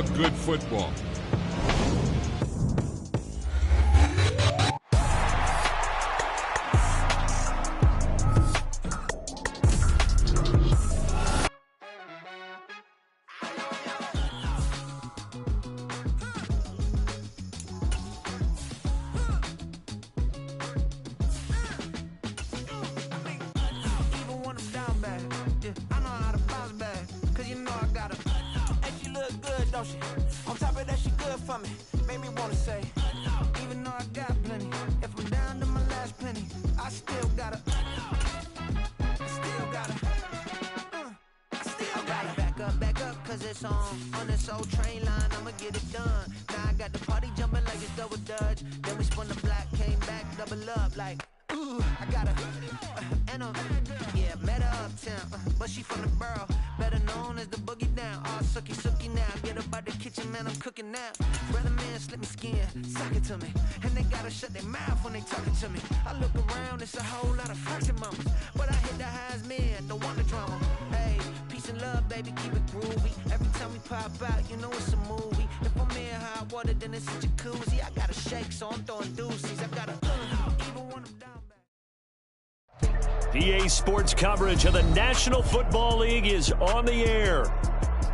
of good football. On top of that, she good for me. Made me wanna say, even though I got plenty, if I'm down to my last penny, I still gotta back up, cause it's on this old train line, I'ma get it done. Now I got the party jumping like it's double dutch. Then we spun the block, came back, double up like, ooh, I got met her uptown, but she from the borough, better known as the boogie down. All sookie now, get up out the kitchen, man, I'm cooking now. Brother man, slip me skin, suck it to me, and they gotta shut their mouth when they talking to me. I look around, it's a whole lot of flirting mamas, but I hit the highs, man, don't want the drama. Hey, peace and love, baby, keep it groovy. Every time we pop out, you know it's a movie. If I'm in hot water, then it's a jacuzzi. I gotta shake, so I'm throwing deuces. I gotta even when I'm down. EA Sports coverage of the National Football League is on the air.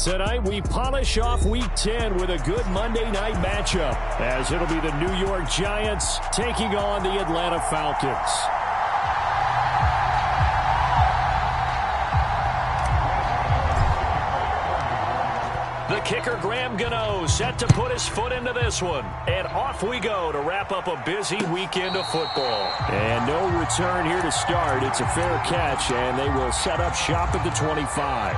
Tonight we polish off Week 10 with a good Monday night matchup, as it'll be the New York Giants taking on the Atlanta Falcons. The kicker, Graham Gano, set to put his foot into this one. And off we go to wrap up a busy weekend of football. And no return here to start. It's a fair catch, and they will set up shop at the 25.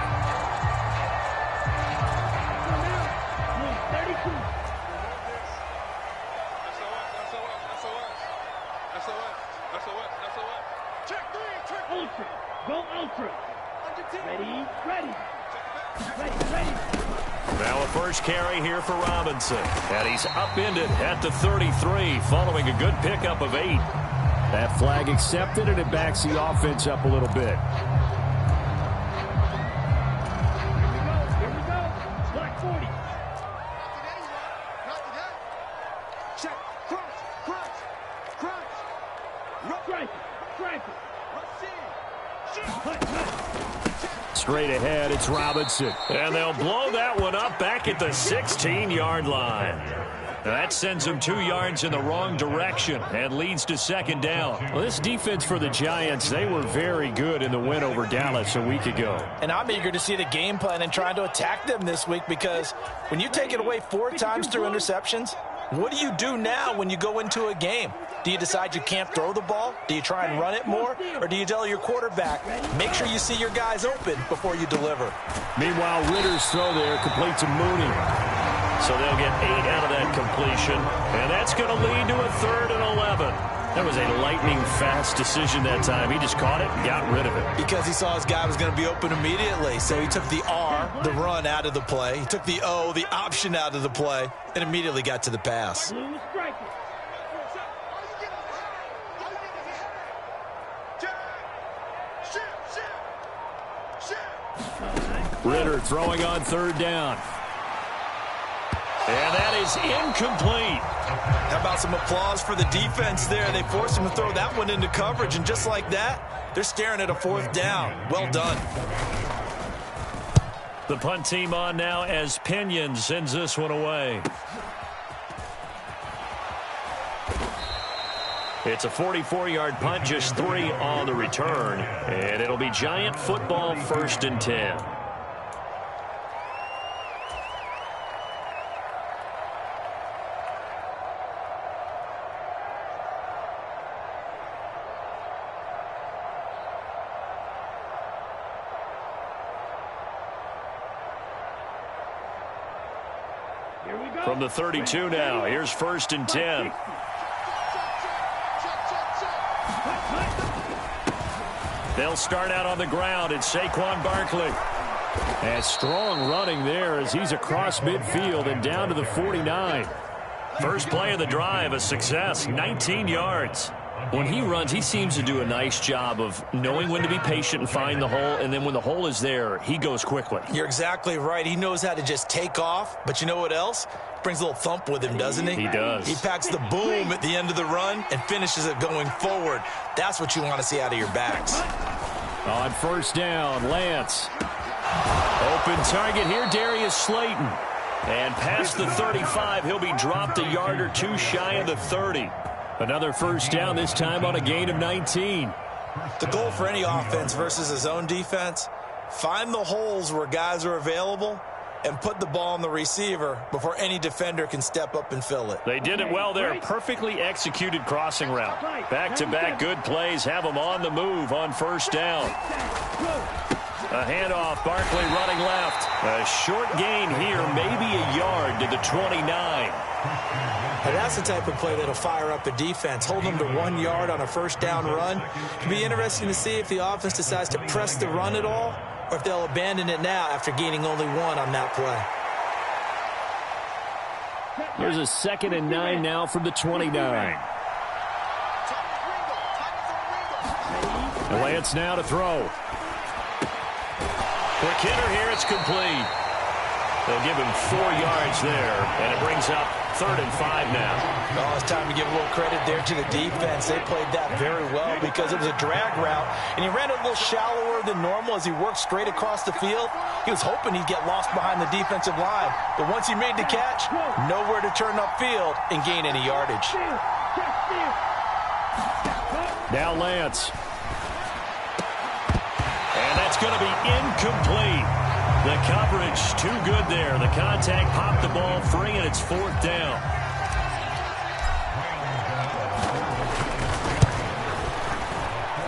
Now a first carry here for Robinson. And he's upended at the 33 following a good pickup of 8. That flag accepted, and it backs the offense up a little bit. Here we go. Black 40. Check. Straight ahead, it's Robinson. And they'll blow that one up back at the 16-yard line. That sends them 2 yards in the wrong direction and leads to second down. Well, this defense for the Giants, they were very good in the win over Dallas a week ago. And I'm eager to see the game plan and trying to attack them this week, because when you take it away 4 times through interceptions, what do you do now when you go into a game? Do you decide you can't throw the ball? Do you try and run it more? Or do you tell your quarterback, make sure you see your guys open before you deliver? Meanwhile, Ritter's throw there complete to Mooney. So they'll get 8 out of that completion. And that's going to lead to a 3rd and 11. That was a lightning-fast decision that time. He just caught it and got rid of it. Because he saw his guy was going to be open immediately. So he took the R, the run, out of the play. He took the O, the option, out of the play, and immediately got to the pass. Ritter throwing on 3rd down. And that is incomplete. How about some applause for the defense there? They forced him to throw that one into coverage, and just like that, they're staring at a 4th down. Well done. The punt team on now as Pinion sends this one away. It's a 44-yard punt, just 3 on the return. And it'll be Giant football, 1st and 10. From the 32 now, here's 1st and 10. They'll start out on the ground. It's Saquon Barkley. And strong running there as he's across midfield and down to the 49. First play of the drive, a success, 19 yards. When he runs, he seems to do a nice job of knowing when to be patient and find the hole, and then when the hole is there, he goes quickly. You're exactly right. He knows how to just take off, but you know what else? Brings a little thump with him, doesn't he? He does. He packs the boom at the end of the run and finishes it going forward. That's what you want to see out of your backs. On first down, Lance. Open target here, Darius Slayton. And past the 35, he'll be dropped a yard or two shy of the 30. Another first down, this time on a gain of 19. The goal for any offense versus a zone defense, find the holes where guys are available and put the ball on the receiver before any defender can step up and fill it. They did it well there. Perfectly executed crossing route. Back-to-back good plays have them on the move on first down. A handoff, Barkley running left. A short gain here, maybe a yard to the 29. And that's the type of play that'll fire up the defense. Hold them to 1 yard on a first down run. It'll be interesting to see if the offense decides to press the run at all or if they'll abandon it now after gaining only 1 on that play. Here's a 2nd and 9 now from the 29. Lance now to throw. Quick hitter here, it's complete. They'll give him 4 yards there, and it brings up 3rd and 5 now. Oh, it's time to give a little credit there to the defense. They played that very well because it was a drag route, and he ran it a little shallower than normal as he worked straight across the field. He was hoping he'd get lost behind the defensive line, but once he made the catch, nowhere to turn upfield and gain any yardage. Now Lance. And that's going to be incomplete. The coverage too good there. The contact popped the ball free, and it's 4th down.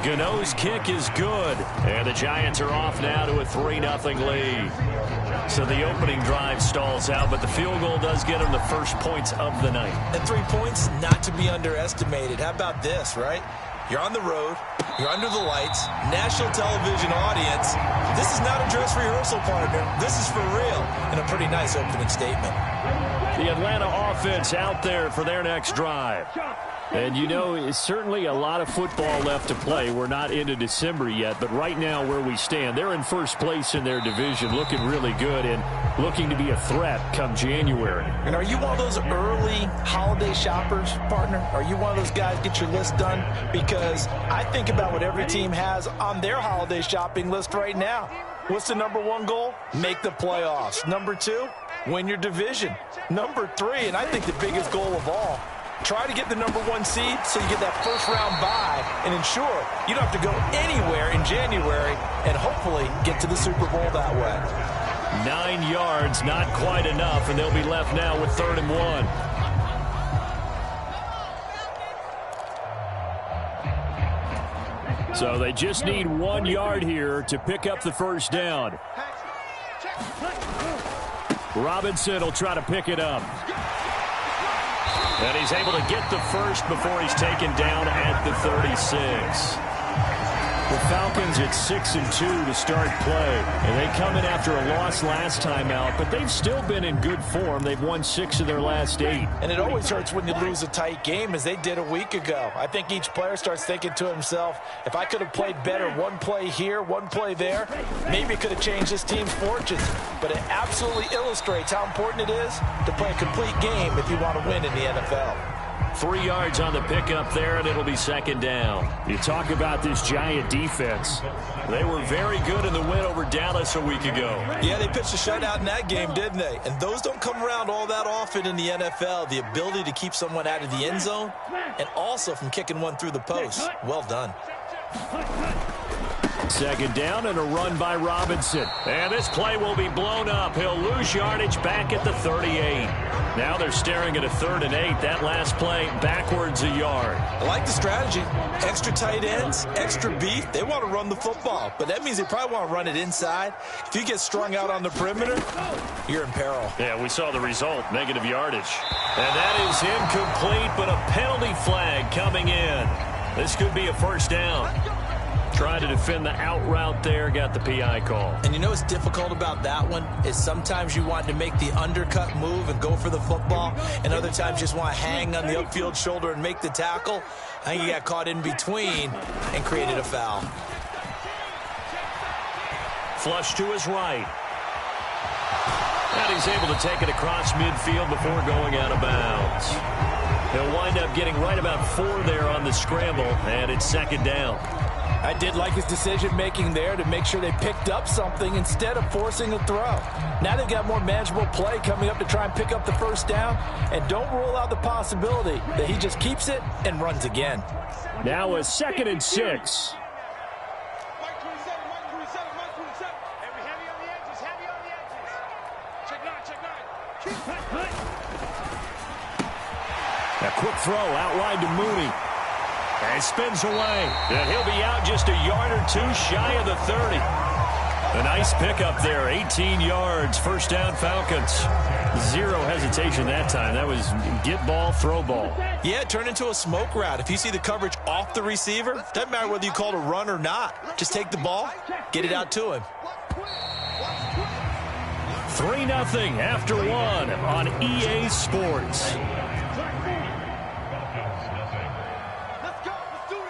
Gano's kick is good. And the Giants are off now to a 3-0 lead. So the opening drive stalls out, but the field goal does get them the first points of the night. And 3 points, not to be underestimated. How about this, right? You're on the road. You're under the lights. National television audience. This is not a dress rehearsal, partner. This is for real. And a pretty nice opening statement. The Atlanta offense out there for their next drive. And, you know, it's certainly a lot of football left to play. We're not into December yet, but right now where we stand, they're in first place in their division, looking really good and looking to be a threat come January. And are you one of those early holiday shoppers, partner? Are you one of those guys get your list done? Because I think about what every team has on their holiday shopping list right now. What's the #1 goal? Make the playoffs. #2, win your division. #3, and I think the biggest goal of all, try to get the #1 seed so you get that first-round bye and ensure you don't have to go anywhere in January and hopefully get to the Super Bowl that way. 9 yards, not quite enough, and they'll be left now with 3rd and 1. So they just need 1 yard here to pick up the first down. Robinson will try to pick it up. And he's able to get the first before he's taken down at the 36. The Falcons at 6-2 to start play. And they come in after a loss last time out, but they've still been in good form. They've won 6 of their last 8. And it always hurts when you lose a tight game, as they did a week ago. I think each player starts thinking to himself, if I could have played better 1 play here, 1 play there, maybe it could have changed this team's fortunes. But it absolutely illustrates how important it is to play a complete game if you want to win in the NFL. 3 yards on the pickup there, and it'll be 2nd down. You talk about this Giant defense. They were very good in the win over Dallas a week ago. Yeah, they pitched a shutout in that game, didn't they? And those don't come around all that often in the NFL. The ability to keep someone out of the end zone and also from kicking one through the post. Well done. 2nd down and a run by Robinson. And this play will be blown up. He'll lose yardage back at the 38. Now they're staring at a 3rd and 8. That last play backwards a yard. I like the strategy. Extra tight ends, extra beef. They want to run the football, but that means they probably want to run it inside. If you get strung out on the perimeter, you're in peril. Yeah, we saw the result, negative yardage. And that is incomplete, but a penalty flag coming in. This could be a first down. Trying to defend the out route there, got the PI call. And you know what's difficult about that one is sometimes you want to make the undercut move and go for the football, and other times just want to hang on the upfield shoulder and make the tackle. I think he got caught in between and created a foul. Flush to his right. And he's able to take it across midfield before going out of bounds. He'll wind up getting right about 4 there on the scramble, and it's second down. I did like his decision-making there to make sure they picked up something instead of forcing a throw. Now they've got more manageable play coming up to try and pick up the first down, and don't rule out the possibility that he just keeps it and runs again. Now a 2nd and 6. A quick throw out wide to Mooney. And spins away. And he'll be out just a yard or 2 shy of the 30. A nice pickup there. 18 yards. First down, Falcons. Zero hesitation that time. That was get ball, throw ball. Yeah, it turned into a smoke route. If you see the coverage off the receiver, doesn't matter whether you call it a run or not. Just take the ball, get it out to him. 3-0 after 1 on EA Sports.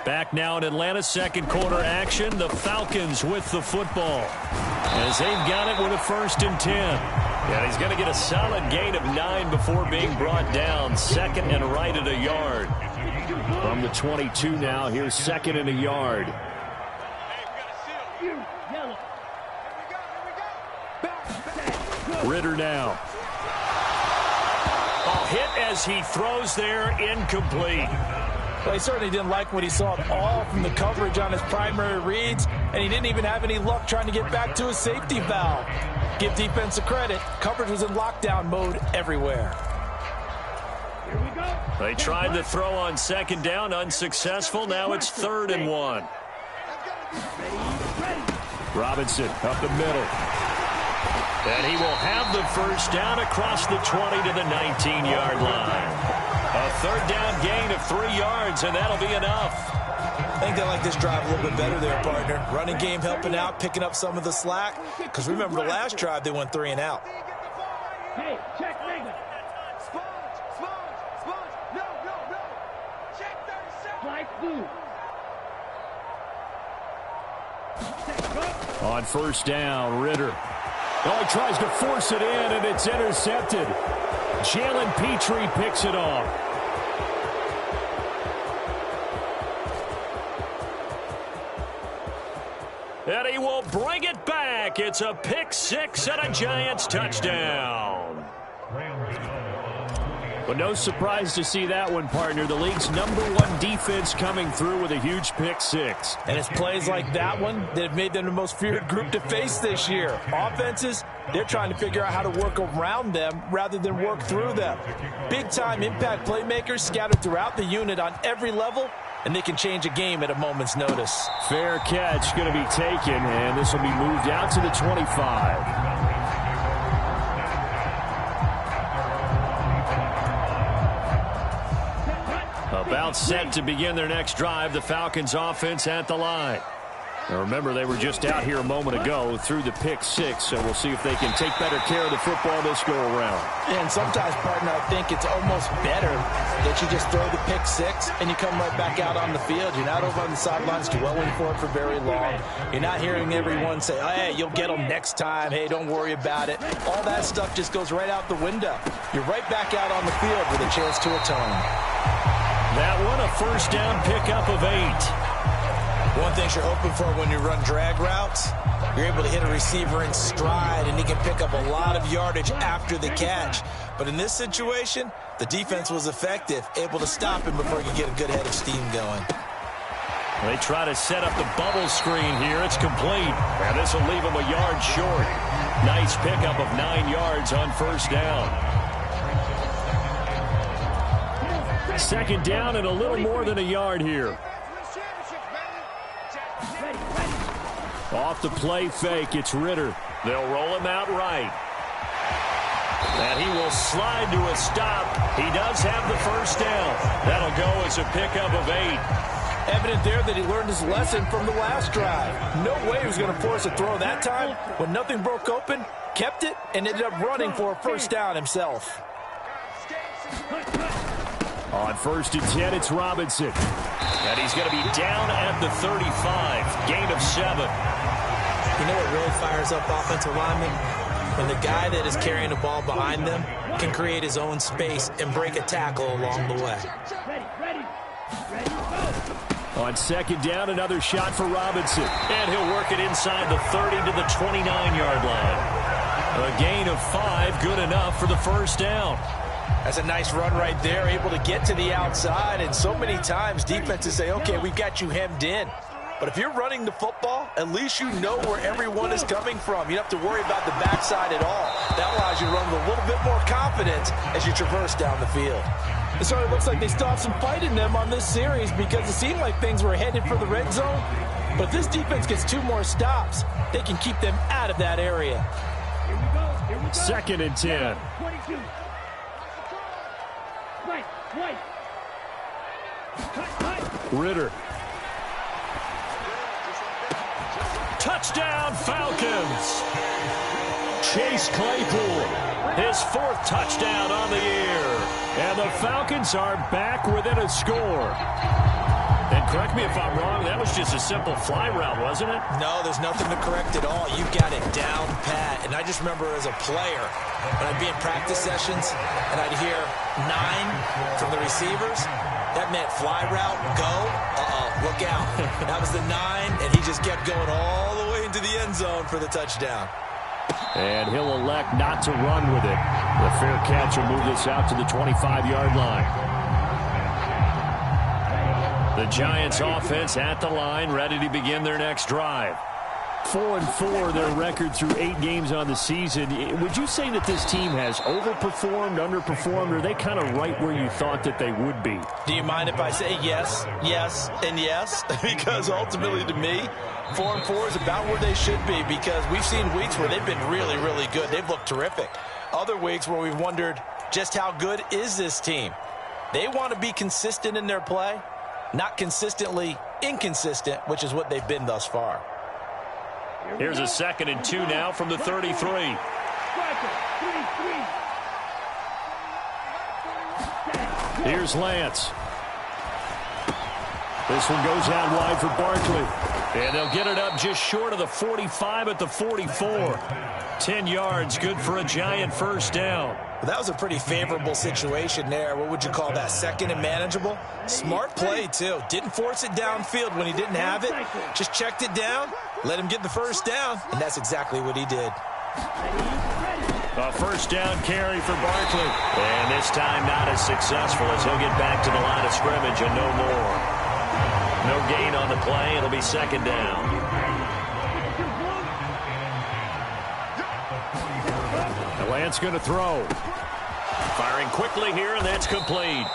Back now in Atlanta, second quarter action. The Falcons with the football as they've got it with a 1st and 10. Yeah, he's going to get a solid gain of 9 before being brought down. 2nd and right at a yard. From the 22 now, here's 2nd and a yard. Ritter now. Oh, hit as he throws there, incomplete. Well, he certainly didn't like what he saw at all from the coverage on his primary reads, and he didn't even have any luck trying to get back to his safety valve. Give defense a credit. Coverage was in lockdown mode everywhere. They tried to throw on 2nd down, unsuccessful. Now it's 3rd and 1. Robinson up the middle. And he will have the first down across the 20 to the 19-yard line. A 3rd down gain of 3 yards, and that'll be enough. I think they like this drive a little bit better there, partner. Running game helping out, picking up some of the slack. Because remember the last drive, they went 3 and out. Hey, check Megan. No. Check 37. On 1st down, Ritter. Oh, he tries to force it in, and it's intercepted. Jalen Petrie picks it off. And he will bring it back. It's a pick 6 and a Giants touchdown. But no surprise to see that one, partner. The league's #1 defense coming through with a huge pick 6. And it's plays like that one that have made them the most feared group to face this year. Offenses, they're trying to figure out how to work around them rather than work through them. Big-time impact playmakers scattered throughout the unit on every level, and they can change a game at a moment's notice. Fair catch going to be taken, and this will be moved out to the 25. About set to begin their next drive. The Falcons offense at the line. Now remember, they were just out here a moment ago through the pick 6, so we'll see if they can take better care of the football this go around. And sometimes, partner, I think it's almost better that you just throw the pick 6 and you come right back out on the field. You're not over on the sidelines dwelling for it for very long. You're not hearing everyone say, oh, hey, you'll get them next time. Hey, don't worry about it. All that stuff just goes right out the window. You're right back out on the field with a chance to atone. That one, a 1st down pickup of 8. One thing you're hoping for when you run drag routes, you're able to hit a receiver in stride, and he can pick up a lot of yardage after the catch. But in this situation, the defense was effective, able to stop him before he could get a good head of steam going. They try to set up the bubble screen here. It's complete. And this will leave him a yard short. Nice pickup of 9 yards on 1st down. 2nd down and a little more than a yard here. Off the play fake, it's Ritter. They'll roll him out right. And he will slide to a stop. He does have the 1st down. That'll go as a pickup of 8. Evident there that he learned his lesson from the last drive. No way he was going to force a throw that time. When nothing broke open, kept it, and ended up running for a first down himself. On 1st and 10, it's Robinson. And he's going to be down at the 35. Gain of 7. You know what really fires up offensive linemen? When the guy that is carrying the ball behind them can create his own space and break a tackle along the way. On 2nd down, another shot for Robinson. And he'll work it inside the 30 to the 29-yard line. A gain of 5, good enough for the first down. That's a nice run right there, able to get to the outside. And so many times defenses say, okay, we've got you hemmed in. But if you're running the football, at least you know where everyone is coming from. You don't have to worry about the backside at all. That allows you to run with a little bit more confidence as you traverse down the field. It certainly looks like they still have some fight in them on this series because it seemed like things were headed for the red zone. But if this defense gets 2 more stops, they can keep them out of that area. Here we go. Here we go. 2nd and 10. 22. Right. Cut. Ritter. Touchdown, Falcons. Chase Claypool, his 4th touchdown on the year. And the Falcons are back within a score. And correct me if I'm wrong, that was just a simple fly route, wasn't it? No, there's nothing to correct at all. You got it down pat. And I just remember as a player, when I'd be in practice sessions and I'd hear 9 from the receivers, that meant fly route, go, look out. That was the 9, and he just kept going all the way into the end zone for the touchdown. And he'll elect not to run with it. The fair catch will move this out to the 25-yard line. The Giants offense at the line, ready to begin their next drive. 4-4, their record through 8 games on the season. Would you say that this team has overperformed, underperformed, or are they kind of right where you thought that they would be? Do you mind if I say yes, yes, and yes? Because ultimately to me, 4-4 is about where they should be because we've seen weeks where they've been really, really good. They've looked terrific. Other weeks where we've wondered just how good is this team. They want to be consistent in their play, not consistently inconsistent, which is what they've been thus far. Here's a 2nd and 2 now from the 33. Here's Lance. This one goes out wide for Barkley. And they'll get it up just short of the 45 at the 44. 10 yards, good for a Giant first down. That was a pretty favorable situation there. What would you call that? 2nd and manageable? Smart play, too. Didn't force it downfield when he didn't have it. Just checked it down, let him get the first down, and that's exactly what he did. A first down carry for Barkley. And this time not as successful as he'll get back to the line of scrimmage and no more. No gain on the play. It'll be 2nd down. Lance going to throw. Firing quickly here, and that's complete.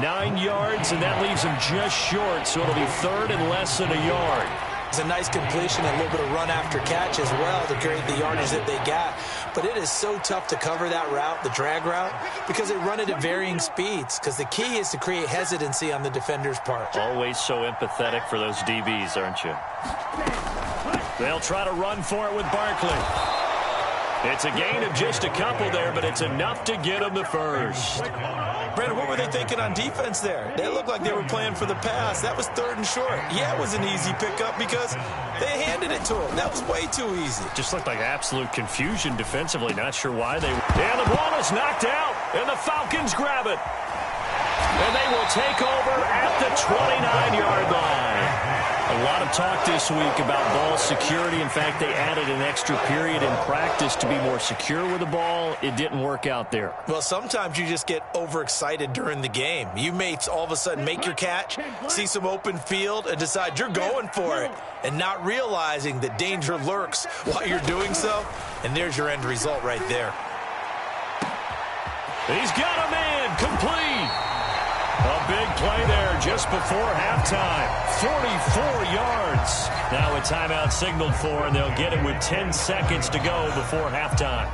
9 yards, and that leaves him just short, so it'll be 3rd and less than a yard. It's a nice completion, a little bit of run after catch as well to create the yardage that they got. But it is so tough to cover that route, the drag route, because they run it at varying speeds. Because the key is to create hesitancy on the defender's part. Always so empathetic for those DBs, aren't you? They'll try to run for it with Barkley. It's a gain of just a couple there, but it's enough to get them the first. Brandon, what were they thinking on defense there? They looked like they were playing for the pass. That was 3rd and short. Yeah, it was an easy pickup because they handed it to him. That was way too easy. Just looked like absolute confusion defensively. Not sure why they... And the ball is knocked out, and the Falcons grab it. And they will take over at the 29-yard line. A lot of talk this week about ball security. In fact, they added an extra period in practice to be more secure with the ball. It didn't work out there. Well, sometimes you just get overexcited during the game. You may all of a sudden make your catch, see some open field, and decide you're going for it, and not realizing that danger lurks while you're doing so. And there's your end result right there. He's got a man complete. A big play there just before halftime. 44 yards. Now a timeout signaled for, and they'll get it with 10 seconds to go before halftime.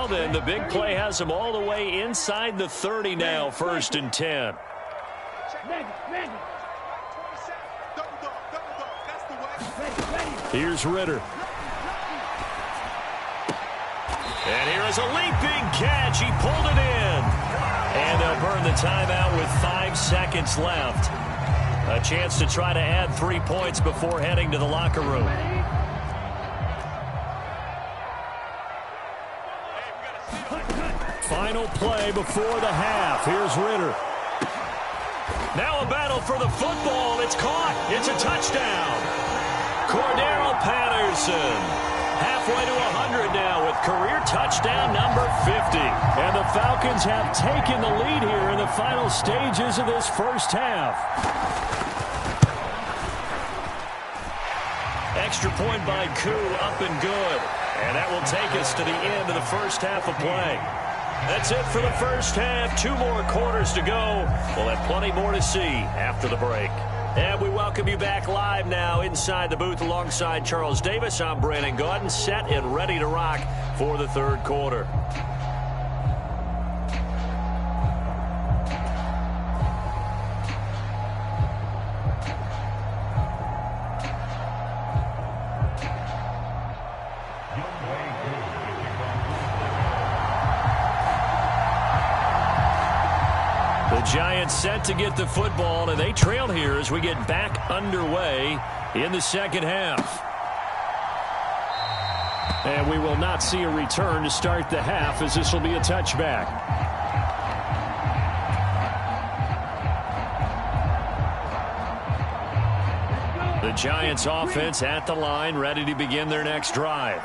field, and the big play has them all the way inside the 30 now, 1st and 10. Here's Ritter. And here is a leaping catch. He pulled it in. And they'll burn the timeout with 5 seconds left. A chance to try to add 3 points before heading to the locker room. Final play before the half. Here's Ritter. Now a battle for the football. It's caught. It's a touchdown. Cordero Patterson. Halfway to 100 now with career touchdown number 50. And the Falcons have taken the lead here in the final stages of this first half. Extra point by Koo, up and good. And that will take us to the end of the first half of play. That's it for the first half. 2 more quarters to go. We'll have plenty more to see after the break. And we welcome you back live now inside the booth alongside Charles Davis. I'm Brandon Gaudin, set and ready to rock for the third quarter. Giants set to get the football, and they trail here as we get back underway in the second half. And we will not see a return to start the half, as this will be a touchback. The Giants offense at the line, ready to begin their next drive.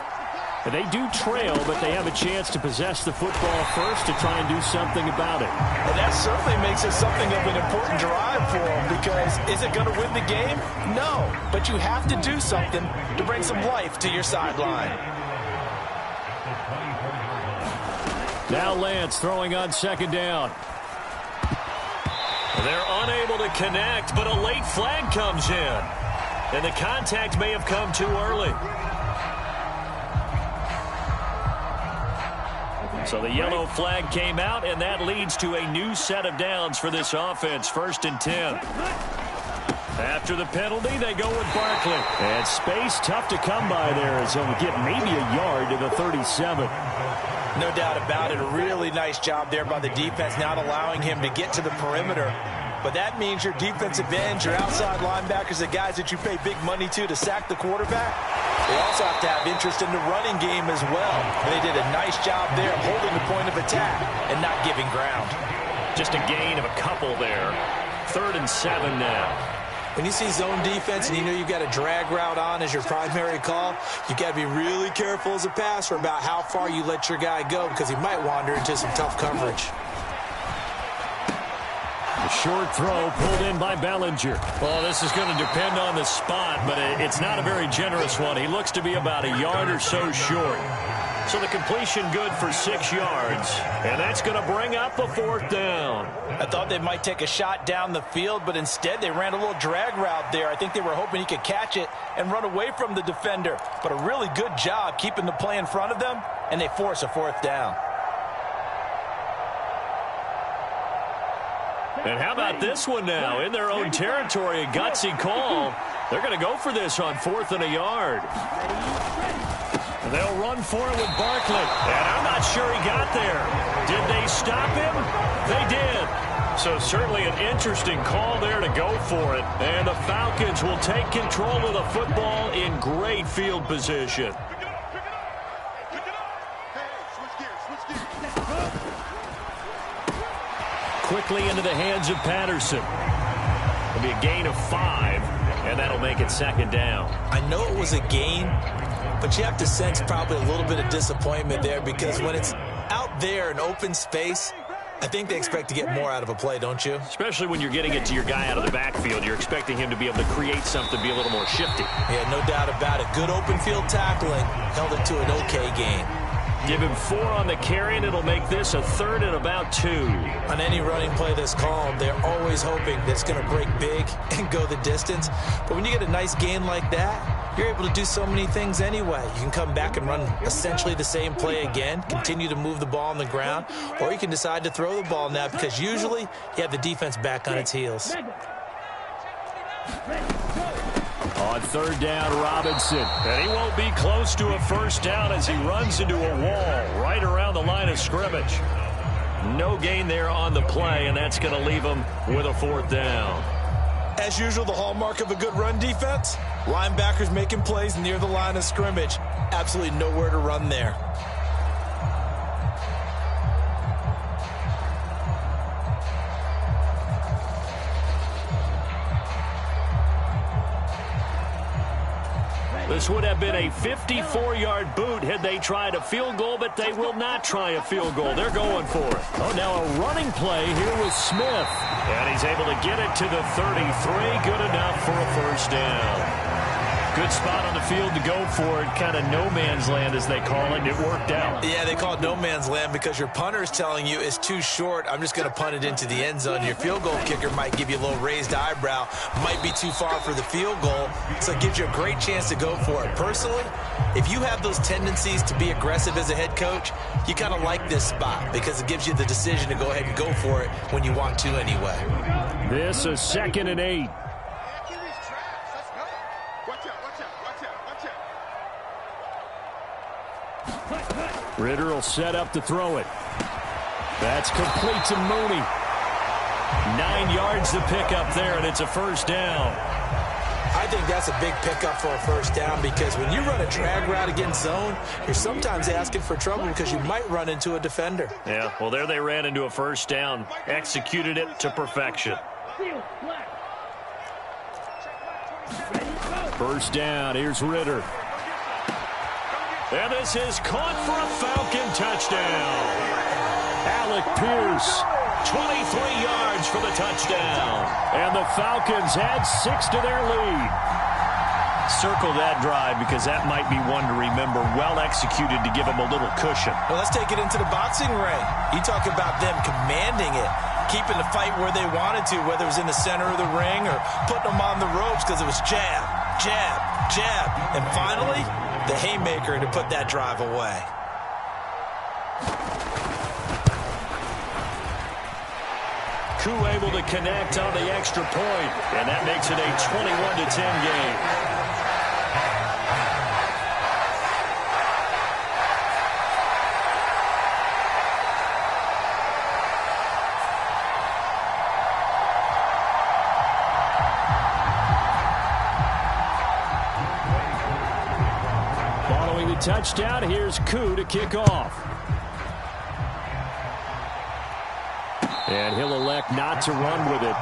They do trail, but they have a chance to possess the football first to try and do something about it. And that certainly makes it something of an important drive for them, because is it going to win the game? No, but you have to do something to bring some life to your sideline. Now Lance throwing on second down. They're unable to connect, but a late flag comes in. And the contact may have come too early. So the yellow flag came out, and that leads to a new set of downs for this offense. 1st and 10. After the penalty, they go with Barkley. And space tough to come by there, as he'll get maybe a yard to the 37. No doubt about it. A really nice job there by the defense, not allowing him to get to the perimeter. But that means your defensive ends, your outside linebackers, the guys that you pay big money to sack the quarterback, they also have to have interest in the running game as well. And they did a nice job there holding the point of attack and not giving ground. Just a gain of a couple there. 3rd and 7 now. When you see zone defense and you know you've got a drag route on as your primary call, you've got to be really careful as a passer about how far you let your guy go, because he might wander into some tough coverage. A short throw pulled in by Bellinger. Well, this is going to depend on the spot, but it's not a very generous one. He looks to be about a yard or so short. So the completion good for 6 yards, and that's going to bring up a 4th down. I thought they might take a shot down the field, but instead they ran a little drag route there. I think they were hoping he could catch it and run away from the defender. But a really good job keeping the play in front of them, and they force a 4th down. And how about this one now? In their own territory, a gutsy call. They're going to go for this on 4th and a yard. They'll run for it with Barkley. And I'm not sure he got there. Did they stop him? They did. So certainly an interesting call there to go for it. And the Falcons will take control of the football in great field position. Quickly into the hands of Patterson. It'll be a gain of 5, and that'll make it 2nd down. I know it was a gain, but you have to sense probably a little bit of disappointment there, because when it's out there in open space, I think they expect to get more out of a play, don't you? Especially when you're getting it to your guy out of the backfield. You're expecting him to be able to create something, be a little more shifty. Yeah, no doubt about it. Good open field tackling. Held it to an okay gain. Give him 4 on the carry, and it'll make this a 3rd and about 2. On any running play that's called, they're always hoping that it's going to break big and go the distance. But when you get a nice gain like that, you're able to do so many things anyway. You can come back and run essentially the same play again, continue to move the ball on the ground, or you can decide to throw the ball now because usually you have the defense back on its heels. On third down, Robinson. And he won't be close to a first down as he runs into a wall right around the line of scrimmage. No gain there on the play, and that's going to leave him with a fourth down. As usual, the hallmark of a good run defense, linebackers making plays near the line of scrimmage. Absolutely nowhere to run there. This would have been a 54-yard boot had they tried a field goal, but they will not try a field goal. They're going for it. Oh, now a running play here with Smith. And he's able to get it to the 33. Good enough for a first down. Good spot on the field to go for it. Kind of no man's land, as they call it, and it worked out. Yeah, they call it no man's land because your punter's telling you it's too short. I'm just going to punt it into the end zone. Your field goal kicker might give you a little raised eyebrow. Might be too far for the field goal, so it gives you a great chance to go for it. Personally, if you have those tendencies to be aggressive as a head coach, you kind of like this spot because it gives you the decision to go ahead and go for it when you want to anyway. This is 2nd and 8. Ritter will set up to throw it. That's complete to Mooney. 9 yards to pick up there, and it's a first down. I think that's a big pickup for a first down because when you run a drag route against zone, you're sometimes asking for trouble because you might run into a defender. Yeah, well, there they ran into a first down. Executed it to perfection. First down, here's Ritter. And this is caught for a Falcon touchdown. Alec Pierce, 23 yards for the touchdown. And the Falcons add 6 to their lead. Circle that drive because that might be one to remember. Well executed to give them a little cushion. Well, let's take it into the boxing ring. You talk about them commanding it, keeping the fight where they wanted to, whether it was in the center of the ring or putting them on the ropes because it was jab, jab, jab. And finally, the haymaker to put that drive away. Koo able to connect on the extra point, and that makes it a 21-10 game. Following the touchdown, here's Koo to kick off. And he'll elect not to run with it.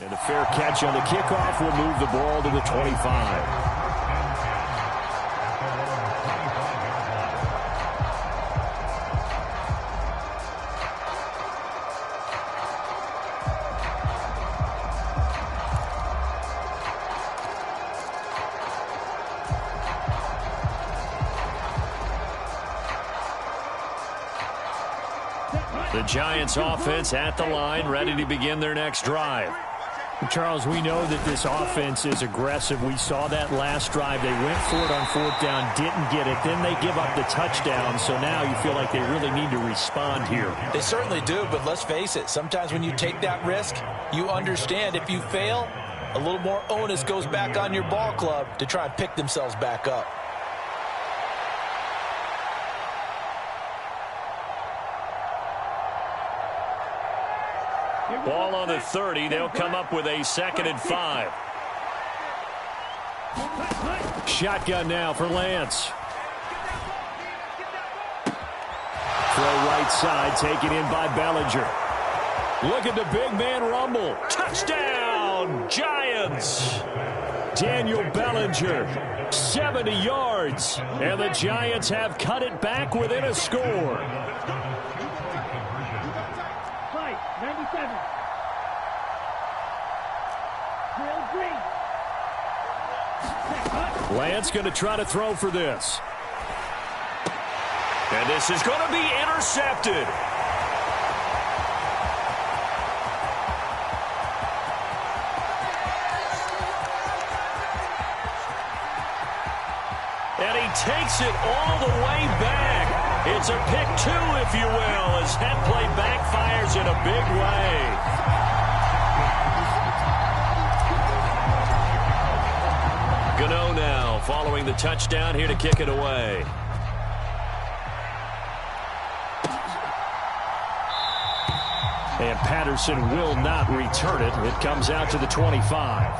And a fair catch on the kickoff will move the ball to the 25. The Giants offense at the line, ready to begin their next drive. Charles, we know that this offense is aggressive. We saw that last drive. They went for it on 4th down, didn't get it. Then they give up the touchdown. So now you feel like they really need to respond here. They certainly do, but let's face it. Sometimes when you take that risk, you understand if you fail, a little more onus goes back on your ball club to try and pick themselves back up. Ball on the 30. They'll come up with a 2nd and 5. Shotgun now for Lance. Throw right side, taken in by Bellinger. Look at the big man rumble. Touchdown, Giants. Daniel Bellinger, 70 yards. And the Giants have cut it back within a score. 97. Lance going to try to throw for this. And this is going to be intercepted. And he takes it all the way back. It's a pick 2, if you will, as that play backfires in a big way. Gano now following the touchdown here to kick it away. And Patterson will not return it. It comes out to the 25.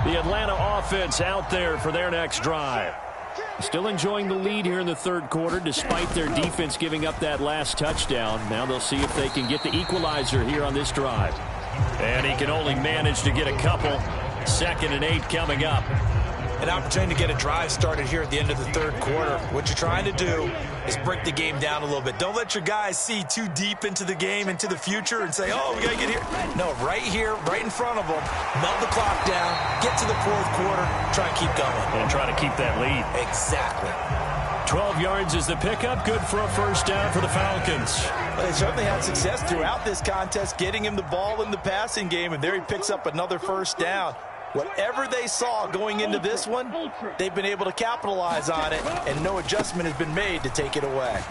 The Atlanta offense out there for their next drive. Still enjoying the lead here in the 3rd quarter despite their defense giving up that last touchdown. Now they'll see if they can get the equalizer here on this drive. And he can only manage to get a couple. 2nd and 8 coming up. An opportunity to get a drive started here at the end of the 3rd quarter. What you're trying to do is break the game down a little bit. Don't let your guys see too deep into the game, into the future, and say, oh, we got to get here. No, right here, right in front of them. Melt the clock down, get to the 4th quarter, try and keep going. And try to keep that lead. Exactly. 12 yards is the pickup. Good for a 1st down for the Falcons. Well, they certainly had success throughout this contest, getting him the ball in the passing game, and there he picks up another 1st down. Whatever they saw going into this one, they've been able to capitalize on it, and no adjustment has been made to take it away.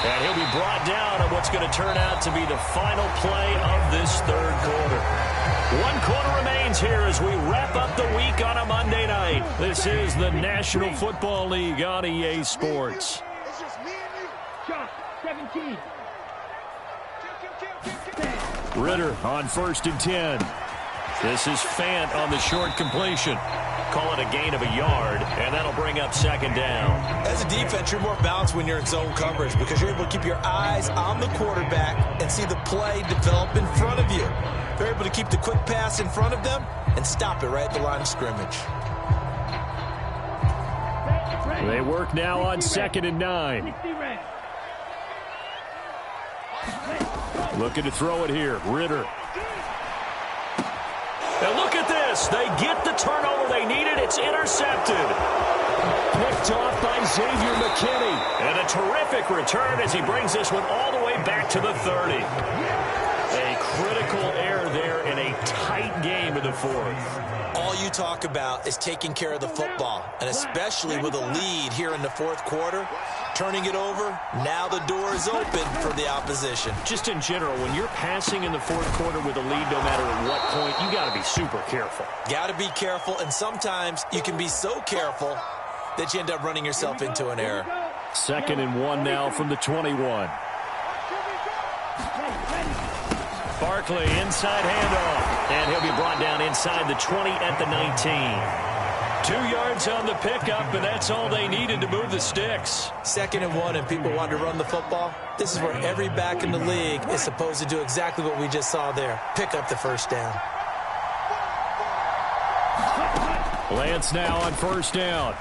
And he'll be brought down on what's going to turn out to be the final play of this 3rd quarter. 1 quarter remains here as we wrap up the week on a Monday night. This is the National Football League on EA Sports. Shot 17. Ritter on 1st and 10. This is Fant on the short completion. Call it a gain of a yard, and that'll bring up 2nd down. As a defense, you're more balanced when you're in zone coverage because you're able to keep your eyes on the quarterback and see the play develop in front of you. They're able to keep the quick pass in front of them and stop it right at the line of scrimmage. They work now on 2nd and 9. Looking to throw it here. Ritter. And look at this. They get the turnover they needed. It's intercepted. Picked off by Xavier McKinney. And a terrific return as he brings this one all the way back to the 30. A critical error there in a tight game in the 4th. All you talk about is taking care of the football, and especially with a lead here in the 4th quarter, turning it over, now the door is open for the opposition. Just in general, when you're passing in the 4th quarter with a lead, no matter at what point, you got to be super careful. Got to be careful, and sometimes you can be so careful that you end up running yourself into an error. 2nd and 1 now from the 21. Barkley inside handoff, and he'll be brought down inside the 20 at the 19. 2 yards on the pickup, and that's all they needed to move the sticks. 2nd and 1, and people want to run the football. This is where every back in the league is supposed to do exactly what we just saw there. Pick up the first down. Lance now on 1st down.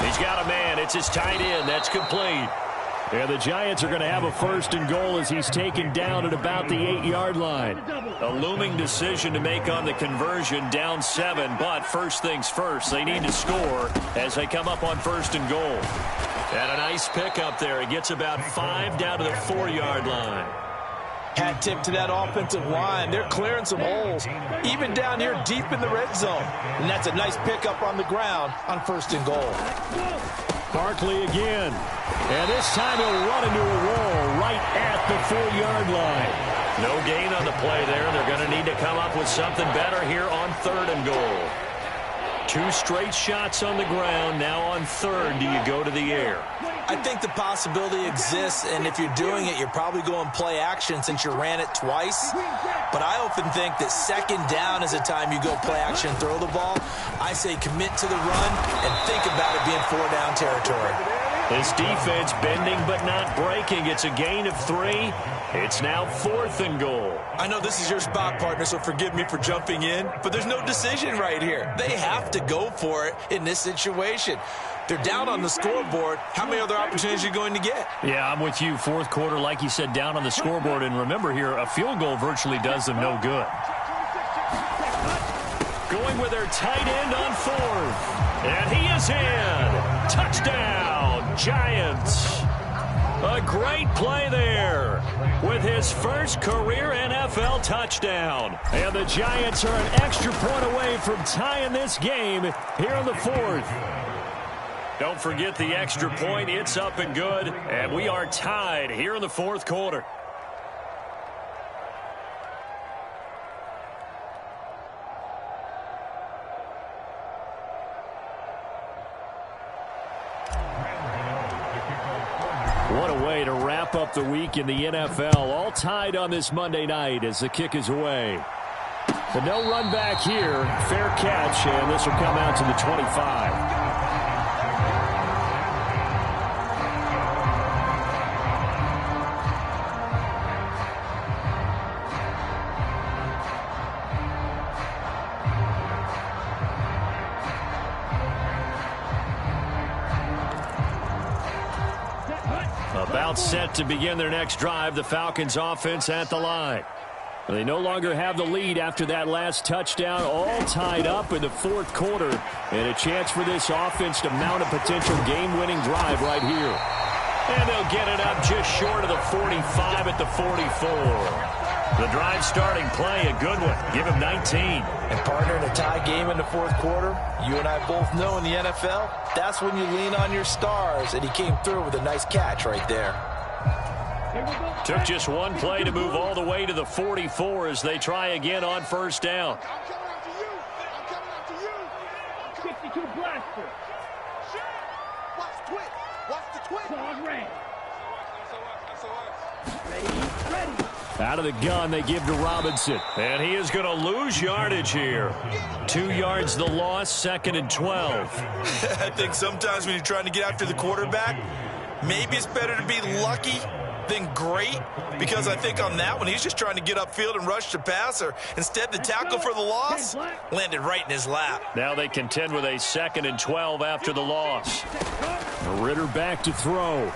He's got a man. It's his tight end. That's complete. And the Giants are going to have a 1st and goal as he's taken down at about the 8-yard line. A looming decision to make on the conversion, down 7. But first things first, they need to score as they come up on 1st and goal. And a nice pickup there. He gets about 5 down to the 4-yard line. Hat tip to that offensive line. They're clearing some holes, even down here deep in the red zone. And that's a nice pickup on the ground on 1st and goal. Barkley again. And this time he'll run into a wall right at the 4-yard line. No gain on the play there. They're going to need to come up with something better here on 3rd and goal. 2 straight shots on the ground. Now on 3rd, do you go to the air? I think the possibility exists, and if you're doing it, you're probably going play action since you ran it twice. But I often think that 2nd down is the time you go play action and throw the ball. I say commit to the run and think about it being 4-down territory. This defense bending but not breaking. It's a gain of 3. It's now 4th and goal. I know this is your spot, partner, so forgive me for jumping in, but there's no decision right here. They have to go for it in this situation. They're down on the scoreboard. How many other opportunities are you going to get? Yeah, I'm with you. 4th quarter, like you said, down on the scoreboard. And remember here, a field goal virtually does them no good. Going with their tight end on 4th. And he is in. Touchdown, Giants. A great play there with his first career NFL touchdown. And the Giants are an extra point away from tying this game here in the 4th. Don't forget the extra point. It's up and good. And we are tied here in the 4th quarter. What a way to wrap up the week in the NFL. All tied on this Monday night as the kick is away. But no run back here. Fair catch, and this will come out to the 25. About set to begin their next drive, the Falcons offense at the line. They no longer have the lead after that last touchdown, all tied up in the 4th quarter. And a chance for this offense to mount a potential game-winning drive right here. And they'll get it up just short of the 45 at the 44. The drive starting play, a good one. Give him 19. And partner, in a tie game in the 4th quarter, you and I both know in the NFL, that's when you lean on your stars, and he came through with a nice catch right there. Took just one play to move all the way to the 44 as they try again on 1st down. I'm coming after you. I'm coming after you. 62 blaster. Watch the twitch. Watch the twitch. Claws red. Ready. Out of the gun, they give to Robinson. And he is going to lose yardage here. 2 yards the loss, 2nd and 12. I think sometimes when you're trying to get after the quarterback, maybe it's better to be lucky than great, because I think on that one, he's just trying to get upfield and rush the passer. Instead, the tackle for the loss landed right in his lap. Now they contend with a 2nd and 12 after the loss. Ritter back to throw.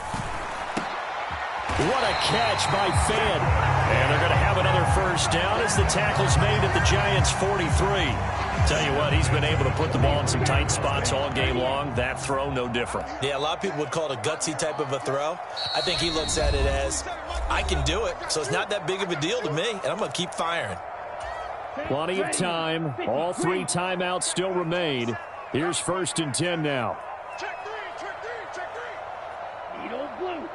What a catch by Fan. And they're going to have another 1st down as the tackle's made at the Giants' 43. Tell you what, he's been able to put the ball in some tight spots all game long. That throw, no different. Yeah, a lot of people would call it a gutsy type of a throw. I think he looks at it as, I can do it, so it's not that big of a deal to me, and I'm going to keep firing. Plenty of time. All 3 timeouts still remain. Here's 1st and 10 now. Check three. Need old blue.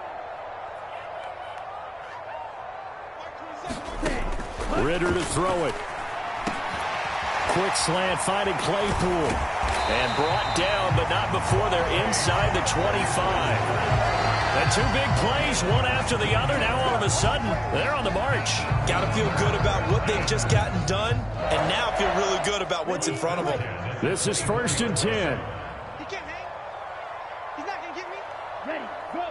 Ritter to throw it. Quick slant finding Claypool. And brought down, but not before they're inside the 25. And two big plays, one after the other. Now all of a sudden, they're on the march. Got to feel good about what they've just gotten done, and now feel really good about what's in front of them. This is 1st and 10. He can't hang. He's not going to get me. Ready, go.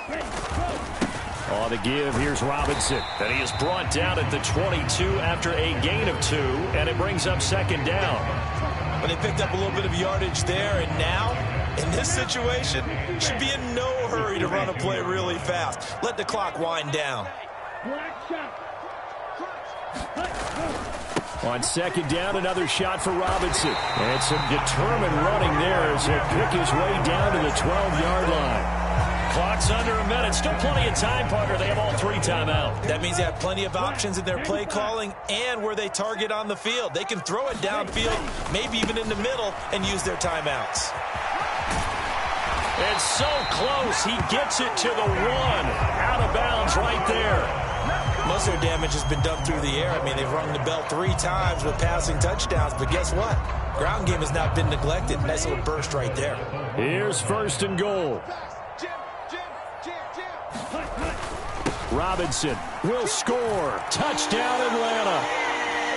Ready, go. On the give, here's Robinson. And he is brought down at the 22 after a gain of 2, and it brings up 2nd down. But they picked up a little bit of yardage there, and now, in this situation, should be in no hurry to run a play really fast. Let the clock wind down. On 2nd down, another shot for Robinson. And some determined running there as he'll pick his way down to the 12-yard line. Clock's under a minute. Still plenty of time, partner. They have all 3 timeouts. That means they have plenty of options in their play calling and where they target on the field. They can throw it downfield, maybe even in the middle, and use their timeouts. It's so close. He gets it to the 1. Out of bounds right there. Most of their damage has been done through the air. I mean, they've rung the bell 3 times with passing touchdowns, but guess what? Ground game has not been neglected. Nice little burst right there. Here's 1st and goal. Robinson will score. Touchdown, Atlanta.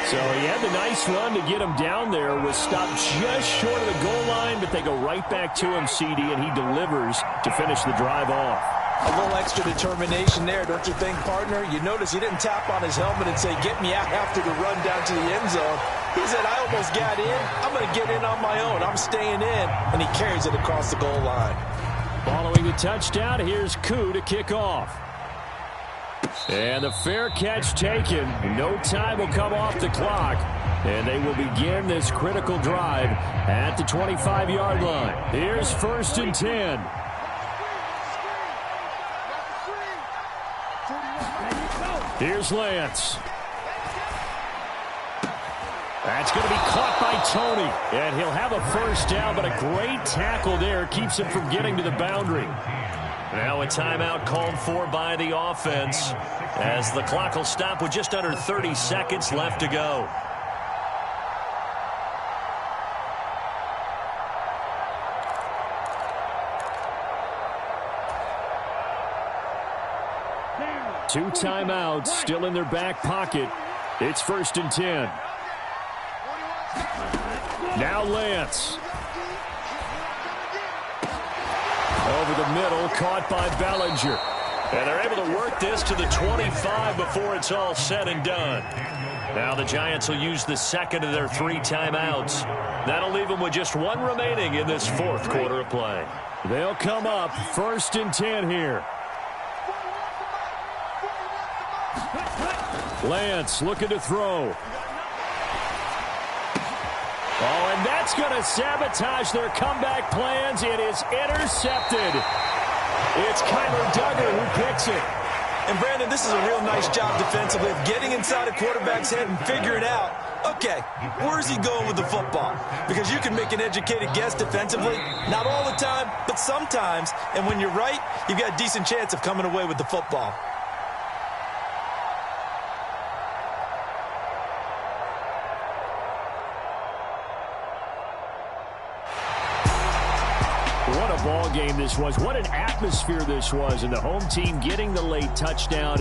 So he had the nice run to get him down there. Was stopped just short of the goal line, but they go right back to him, CD, and he delivers to finish the drive off. A little extra determination there, don't you think, partner? You notice he didn't tap on his helmet and say, get me out after the run down to the end zone. He said, I almost got in. I'm going to get in on my own. I'm staying in. And he carries it across the goal line. Following the touchdown, here's Koo to kick off. And the fair catch taken. No time will come off the clock. And they will begin this critical drive at the 25-yard line. Here's 1st and 10. Here's Lance. That's going to be caught by Tony. And he'll have a 1st down, but a great tackle there keeps him from getting to the boundary. Now a timeout called for by the offense as the clock will stop with just under 30 seconds left to go. Two timeouts still in their back pocket. It's 1st and 10. Now Lance. Over the middle, caught by Bellinger. And they're able to work this to the 25 before it's all said and done. Now the Giants will use the 2nd of their 3 timeouts. That'll leave them with just 1 remaining in this 4th quarter of play. They'll come up 1st and 10 here. Lance looking to throw. Oh, and that's going to sabotage their comeback plans. It is intercepted. It's Kyler Duggar who picks it. And, Brandon, this is a real nice job defensively of getting inside a quarterback's head and figuring out, okay, where's he going with the football? Because you can make an educated guess defensively. Not all the time, but sometimes. And when you're right, you've got a decent chance of coming away with the football. What a ball game this was. What an atmosphere this was. And the home team getting the late touchdown.